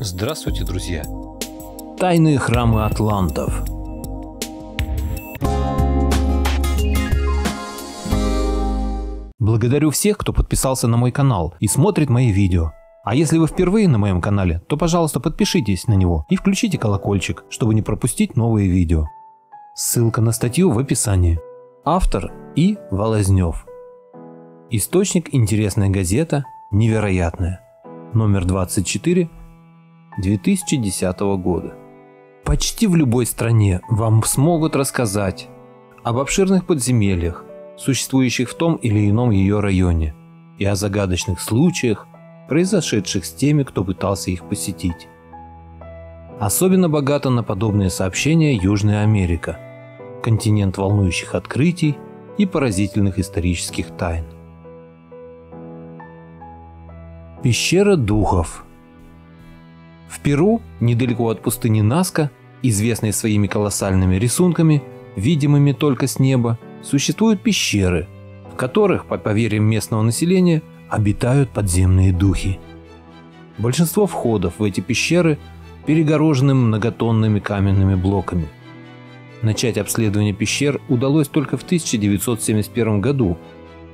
Здравствуйте, друзья! Тайные храмы атлантов. Благодарю всех, кто подписался на мой канал и смотрит мои видео. А если вы впервые на моем канале, то, пожалуйста, подпишитесь на него и включите колокольчик, чтобы не пропустить новые видео. Ссылка на статью в описании. Автор И. Волознев. Источник: интересная газета, невероятная. Номер 24, 2010 года. Почти в любой стране вам смогут рассказать об обширных подземельях, существующих в том или ином ее районе, и о загадочных случаях, произошедших с теми, кто пытался их посетить. Особенно богата на подобные сообщения Южная Америка, континент волнующих открытий и поразительных исторических тайн. Пещера духов. В Перу, недалеко от пустыни Наска, известной своими колоссальными рисунками, видимыми только с неба, существуют пещеры, в которых, по поверьям местного населения, обитают подземные духи. Большинство входов в эти пещеры перегорожены многотонными каменными блоками. Начать обследование пещер удалось только в 1971 году,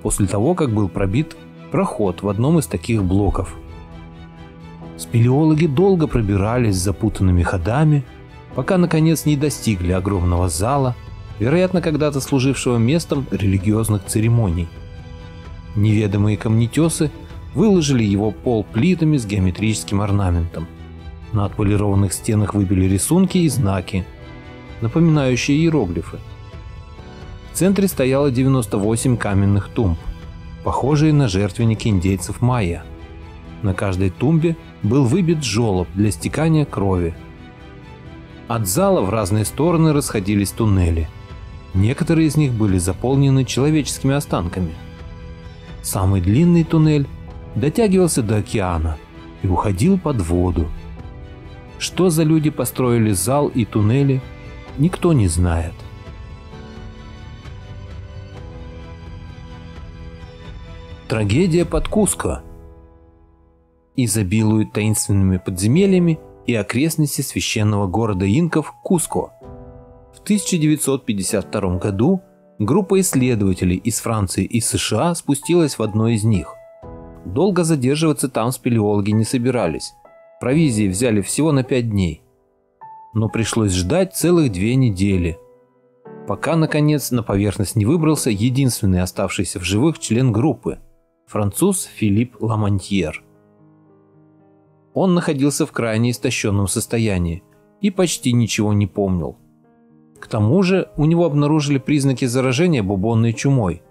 после того, как был пробит проход в одном из таких блоков. Спелеологи долго пробирались запутанными ходами, пока наконец не достигли огромного зала, вероятно, когда-то служившего местом религиозных церемоний. Неведомые камнетесы выложили его пол плитами с геометрическим орнаментом. На отполированных стенах выбили рисунки и знаки, напоминающие иероглифы. В центре стояло 98 каменных тумб, похожие на жертвенники индейцев майя. На каждой тумбе был выбит желоб для стекания крови. От зала в разные стороны расходились туннели. Некоторые из них были заполнены человеческими останками. Самый длинный туннель дотягивался до океана и уходил под воду. Что за люди построили зал и туннели, никто не знает. Трагедия под Куско. Изобилуют таинственными подземельями и окрестности священного города инков Куско. В 1952 году группа исследователей из Франции и США спустилась в одно из них. Долго задерживаться там спелеологи не собирались. Провизии взяли всего на 5 дней. Но пришлось ждать целых 2 недели, пока наконец на поверхность не выбрался единственный оставшийся в живых член группы – француз Филипп Ламантьер. Он находился в крайне истощенном состоянии и почти ничего не помнил. К тому же у него обнаружили признаки заражения бубонной чумой.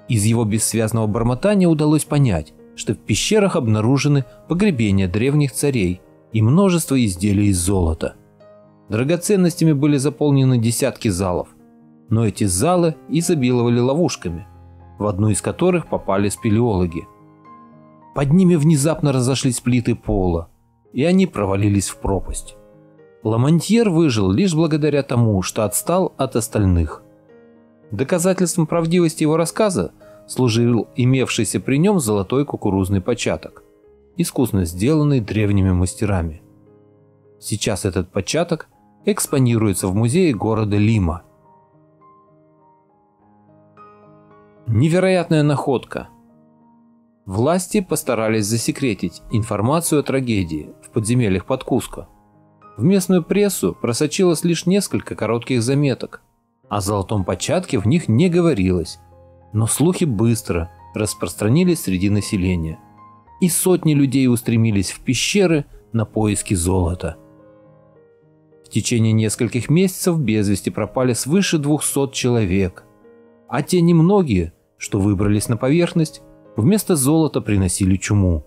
Из его бессвязного бормотания удалось понять, что в пещерах обнаружены погребения древних царей и множество изделий из золота. Драгоценностями были заполнены десятки залов, но эти залы изобиловали ловушками, в одну из которых попали спелеологи. Под ними внезапно разошлись плиты пола, и они провалились в пропасть. Ламантьер выжил лишь благодаря тому, что отстал от остальных. Доказательством правдивости его рассказа служил имевшийся при нем золотой кукурузный початок, искусно сделанный древними мастерами. Сейчас этот початок экспонируется в музее города Лима. Невероятная находка. Власти постарались засекретить информацию о трагедии в подземельях под Куско. В местную прессу просочилось лишь несколько коротких заметок. О золотом початке в них не говорилось, но слухи быстро распространились среди населения, и сотни людей устремились в пещеры на поиски золота. В течение нескольких месяцев без вести пропали свыше 200 человек, а те немногие, что выбрались на поверхность, вместо золота приносили чуму.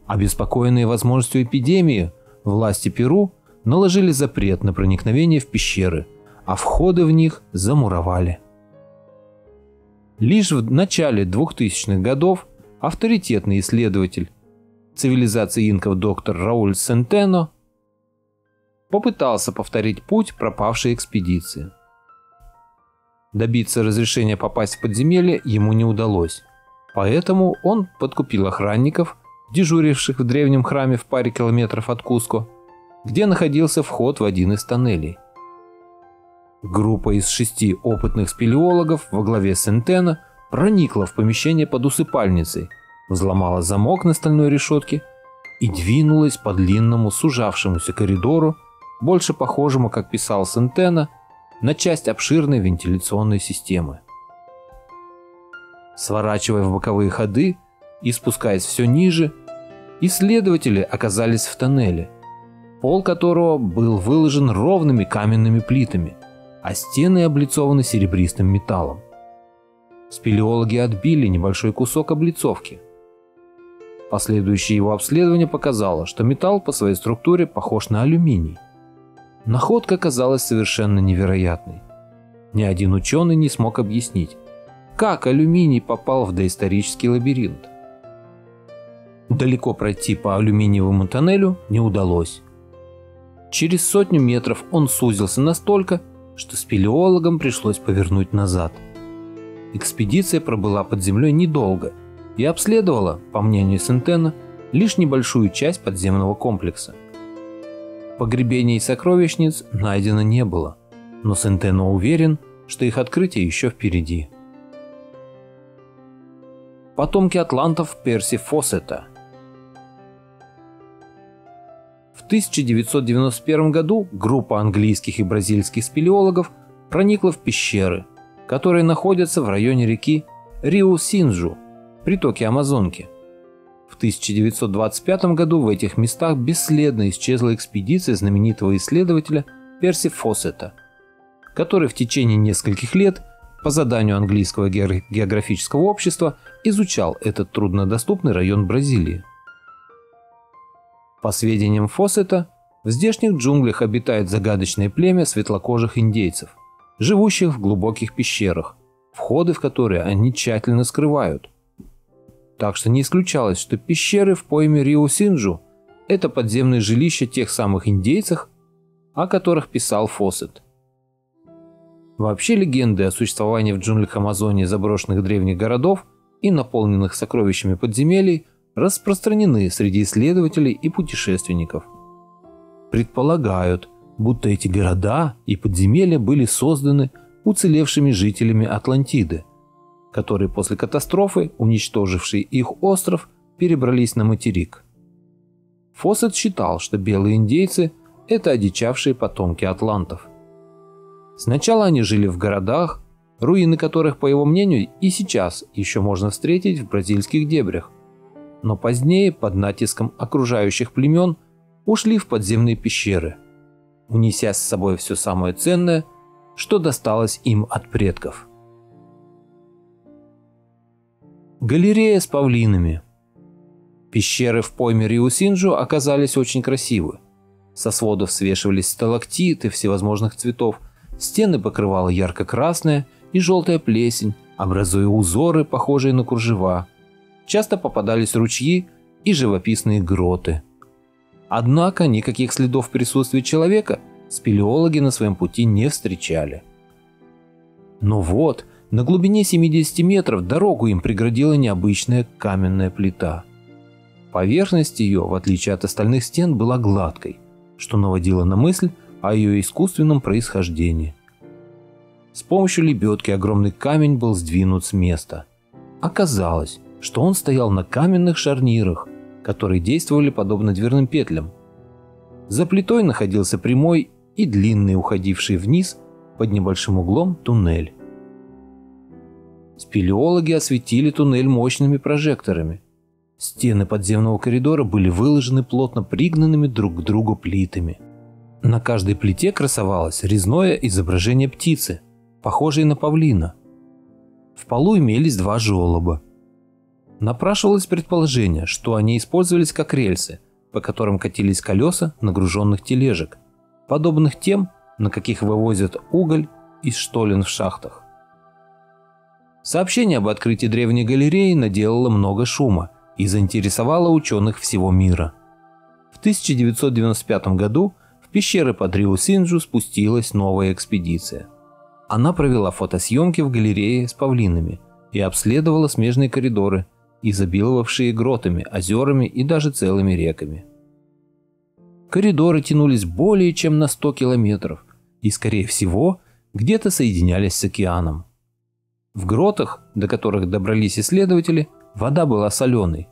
Обеспокоенные возможностью эпидемии, власти Перу наложили запрет на проникновение в пещеры, а входы в них замуровали. Лишь в начале 2000-х годов авторитетный исследователь цивилизации инков доктор Рауль Сентено попытался повторить путь пропавшей экспедиции. Добиться разрешения попасть в подземелье ему не удалось, поэтому он подкупил охранников, дежуривших в древнем храме в паре километров от Куско, где находился вход в один из тоннелей. Группа из 6 опытных спелеологов во главе с Сентено проникла в помещение под усыпальницей, взломала замок на стальной решетке и двинулась по длинному сужавшемуся коридору, больше похожему, как писал Сентено, на часть обширной вентиляционной системы. Сворачивая в боковые ходы и спускаясь все ниже, исследователи оказались в тоннеле, пол которого был выложен ровными каменными плитами, а стены облицованы серебристым металлом. Спелеологи отбили небольшой кусок облицовки. Последующее его обследование показало, что металл по своей структуре похож на алюминий. Находка казалась совершенно невероятной. Ни один ученый не смог объяснить, как алюминий попал в доисторический лабиринт. Далеко пройти по алюминиевому тоннелю не удалось. Через 100 метров он сузился настолько, что спелеологам пришлось повернуть назад. Экспедиция пробыла под землей недолго и обследовала, по мнению Сентено, лишь небольшую часть подземного комплекса. Погребений и сокровищниц найдено не было, но Сентено уверен, что их открытие еще впереди. Потомки атлантов Перси Фоссета. В 1991 году группа английских и бразильских спелеологов проникла в пещеры, которые находятся в районе реки Риу-Синджу, притоке Амазонки. В 1925 году в этих местах бесследно исчезла экспедиция знаменитого исследователя Перси Фоссета, который в течение нескольких лет по заданию английского географического общества изучал этот труднодоступный район Бразилии. По сведениям Фоссета, в здешних джунглях обитает загадочное племя светлокожих индейцев, живущих в глубоких пещерах, входы в которые они тщательно скрывают. Так что не исключалось, что пещеры в пойме Риу-Синджу – это подземные жилища тех самых индейцев, о которых писал Фоссет. Вообще легенды о существовании в джунглях Амазонии заброшенных древних городов и наполненных сокровищами подземелий распространены среди исследователей и путешественников. Предполагают, будто эти города и подземелья были созданы уцелевшими жителями Атлантиды, которые после катастрофы, уничтожившей их остров, перебрались на материк. Фоссет считал, что белые индейцы – это одичавшие потомки атлантов. Сначала они жили в городах, руины которых, по его мнению, и сейчас еще можно встретить в бразильских дебрях, но позднее под натиском окружающих племен ушли в подземные пещеры, унеся с собой все самое ценное, что досталось им от предков. Галерея с павлинами. Пещеры в пойме Риу-Синджу оказались очень красивы. Со сводов свешивались сталактиты всевозможных цветов, стены покрывала ярко-красная и желтая плесень, образуя узоры, похожие на кружева. Часто попадались ручьи и живописные гроты. Однако никаких следов присутствия человека спелеологи на своем пути не встречали. Но вот, на глубине 70 метров дорогу им преградила необычная каменная плита. Поверхность ее, в отличие от остальных стен, была гладкой, что наводило на мысль о ее искусственном происхождении. С помощью лебедки огромный камень был сдвинут с места. Оказалось, что он стоял на каменных шарнирах, которые действовали подобно дверным петлям. За плитой находился прямой и длинный, уходивший вниз под небольшим углом туннель. Спелеологи осветили туннель мощными прожекторами. Стены подземного коридора были выложены плотно пригнанными друг к другу плитами. На каждой плите красовалось резное изображение птицы, похожей на павлина. В полу имелись 2 желоба. Напрашивалось предположение, что они использовались как рельсы, по которым катились колеса нагруженных тележек, подобных тем, на каких вывозят уголь из штолен в шахтах. Сообщение об открытии древней галереи наделало много шума и заинтересовало ученых всего мира. В 1995 году в пещеры под Риу-Синджу спустилась новая экспедиция. Она провела фотосъемки в галерее с павлинами и обследовала смежные коридоры, изобиловавшие гротами, озерами и даже целыми реками. Коридоры тянулись более чем на 100 километров и, скорее всего, где-то соединялись с океаном. В гротах, до которых добрались исследователи, вода была соленой.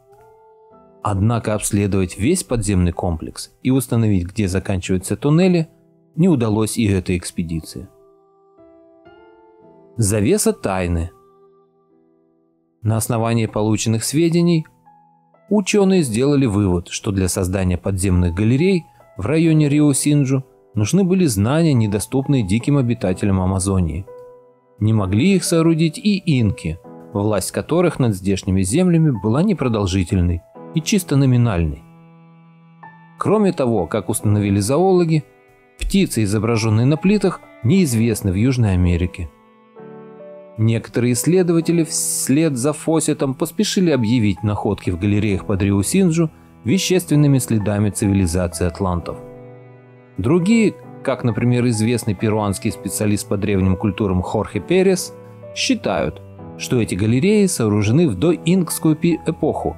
Однако обследовать весь подземный комплекс и установить, где заканчиваются туннели, не удалось и этой экспедиции. Завеса тайны. На основании полученных сведений ученые сделали вывод, что для создания подземных галерей в районе Рио-Синджу нужны были знания, недоступные диким обитателям Амазонии. Не могли их соорудить и инки, власть которых над здешними землями была непродолжительной и чисто номинальной. Кроме того, как установили зоологи, птицы, изображенные на плитах, неизвестны в Южной Америке. Некоторые исследователи вслед за Фосетом поспешили объявить находки в галереях под Рио-Синджу вещественными следами цивилизации атлантов. Другие, как, например, известный перуанский специалист по древним культурам Хорхе Перес, считают, что эти галереи сооружены в доинкскую эпоху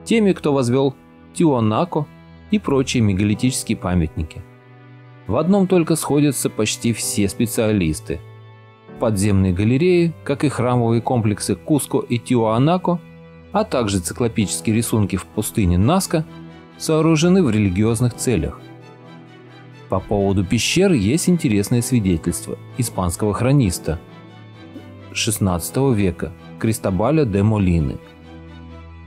теми, кто возвел Тиуанако и прочие мегалитические памятники. В одном только сходятся почти все специалисты. Подземные галереи, как и храмовые комплексы Куско и Тиуанако, а также циклопические рисунки в пустыне Наска, сооружены в религиозных целях. По поводу пещер есть интересное свидетельство испанского хрониста XVI века Кристобаля де Молины.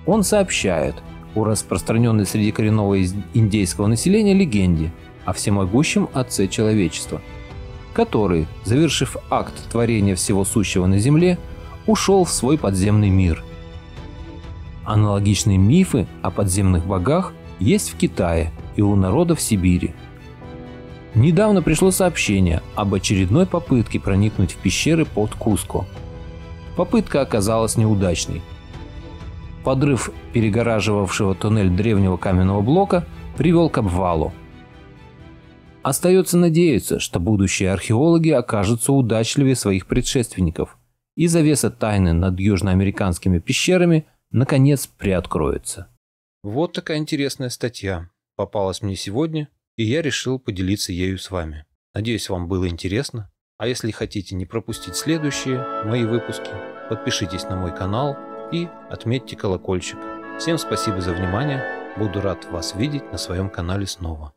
Он сообщает о распространенной среди коренного индейского населения легенде о всемогущем Отце человечества, который, завершив акт творения всего сущего на земле, ушел в свой подземный мир. Аналогичные мифы о подземных богах есть в Китае и у народов Сибири. Недавно пришло сообщение об очередной попытке проникнуть в пещеры под Куско. Попытка оказалась неудачной. Подрыв перегораживавшего туннель древнего каменного блока привел к обвалу. Остается надеяться, что будущие археологи окажутся удачливее своих предшественников, и завеса тайны над южноамериканскими пещерами наконец приоткроется. Вот такая интересная статья попалась мне сегодня, и я решил поделиться ею с вами. Надеюсь, вам было интересно. А если хотите не пропустить следующие мои выпуски, подпишитесь на мой канал и отметьте колокольчик. Всем спасибо за внимание. Буду рад вас видеть на своем канале снова.